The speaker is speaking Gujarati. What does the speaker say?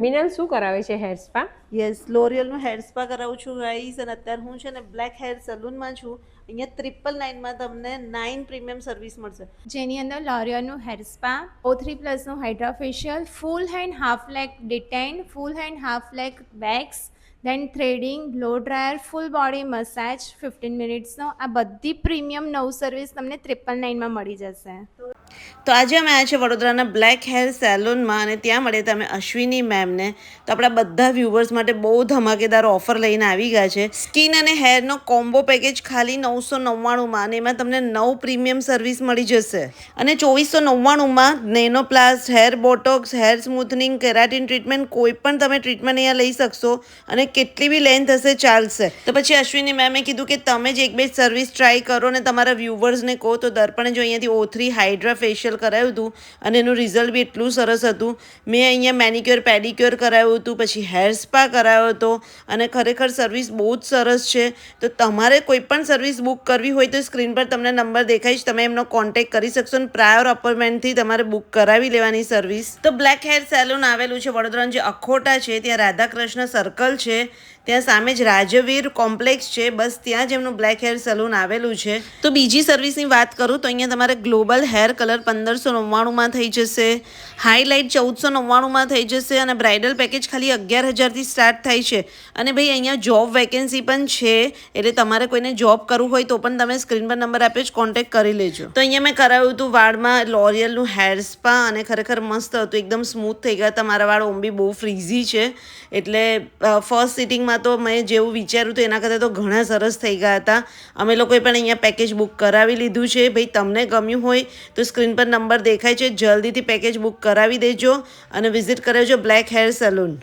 મિનલ શું કરાવે છે હેર સ્પા? યસ, લોરિયલનું હેર સ્પા કરાવું છું ગાઈસ. અને અત્યારે હું છે ને બ્લેક હેર સલૂનમાં છું. અહીંયા 999માં તમને 9 પ્રીમિયમ સર્વિસ મળશે, જેની અંદર લોરિયલનું હેર સ્પા, O3+નું hydra facial, full hand half leg detan, full hand half leg wax, then threading, blow dryer, full body massage 15 મિનિટ્સનો. આ બધી પ્રીમિયમ નવું સર્વિસ તમને 999માં મળી જશે. તો આજે અમે આવ્યા છે વડોદરાના બ્લેક હેર સેલૂનમાં અને ત્યાં મળે તમે અશ્વિની મેમને. તો આપણા બધા વ્યુવર્સ માટે બહુ ધમાકેદાર ઓફર લઈને આવી ગયા છે. સ્કિન અને હેરનો કોમ્બો પેકેજ ખાલી 999માં અને એમાં તમને 9 પ્રીમિયમ સર્વિસ મળી જશે. અને 2499માં nanoplast, hair botox, hair smoothening, keratin treatment, કોઈ પણ તમે ટ્રીટમેન્ટ અહીંયા લઈ શકશો અને કેટલી બી લેન્થ હશે ચાલશે. તો પછી અશ્વિની મેમે કીધું કે તમે જ એક બે સર્વિસ ટ્રાય કરો અને તમારા વ્યુવર્સને કહો. તો દર્પણે જો અહીંયાથી O3 હાઇડ્રા ફેશિયલ કરાવ્યું હતું અને એનું રિઝલ્ટ બી એટલું સરસ હતું. મેં અહીંયા મેનિક્યોર પેડિક્યોર કરાવ્યું હતું, પછી હેર સ્પા કરાવ્યો હતો અને ખરેખર સર્વિસ બહુ જ સરસ છે. તો તમારે કોઈ પણ સર્વિસ બુક કરવી હોય તો સ્ક્રીન પર તમને નંબર દેખાઈશ, તમે એમનો કોન્ટેક્ટ કરી શકશો અને પ્રાયોર અપોઇન્ટમેન્ટથી તમારે બુક કરાવી લેવાની સર્વિસ. તો બ્લેક હેર સેલૂન આવેલું છે વડોદરાનું જે અખોટા છે ત્યાં રાધાકૃષ્ણ સર્કલ છે, ત્યાં સામે જ રાજવીર કોમ્પ્લેક્સ છે, બસ ત્યાં જ એમનું બ્લેક હેર સલૂન આવેલું છે. તો બીજી સર્વિસની વાત કરું તો અહીંયા તમારે ગ્લોબલ હેર કલર 1599માં થઈ જશે, હાઇલાઇટ 1499માં થઈ જશે અને બ્રાઇડલ પેકેજ ખાલી 11,000થી સ્ટાર્ટ થાય છે. અને ભાઈ અહીંયા જોબ વેકેન્સી પણ છે, એટલે તમારે કોઈને જોબ કરવું હોય તો પણ તમે સ્ક્રીન પર નંબર આપ્યો જ કોન્ટેક્ટ કરી લેજો. તો અહીંયા મેં કરાવ્યું હતું વાળમાં લોરિયલનું હેર સ્પા અને ખરેખર મસ્ત હતું, એકદમ સ્મૂથ થઈ ગયા હતા. મારા વાળ ઓમ બી બહુ ફ્રીઝી છે, એટલે ફર્સ્ટ સિટિંગમાં તો મેં જેવું વિચાર્યું હતું એના કરતાં તો ઘણા સરસ થઈ ગયા હતા. અમે લોકોએ પણ અહીંયા પેકેજ બુક કરાવી લીધું છે. ભાઈ તમને ગમ્યું હોય તો સ્ક્રીન પર નંબર દેખાય છે, જલ્દીથી પેકેજ બુક કરાવી દેજો અને વિઝિટ કરાવજો બ્લેક હેર સલૂન.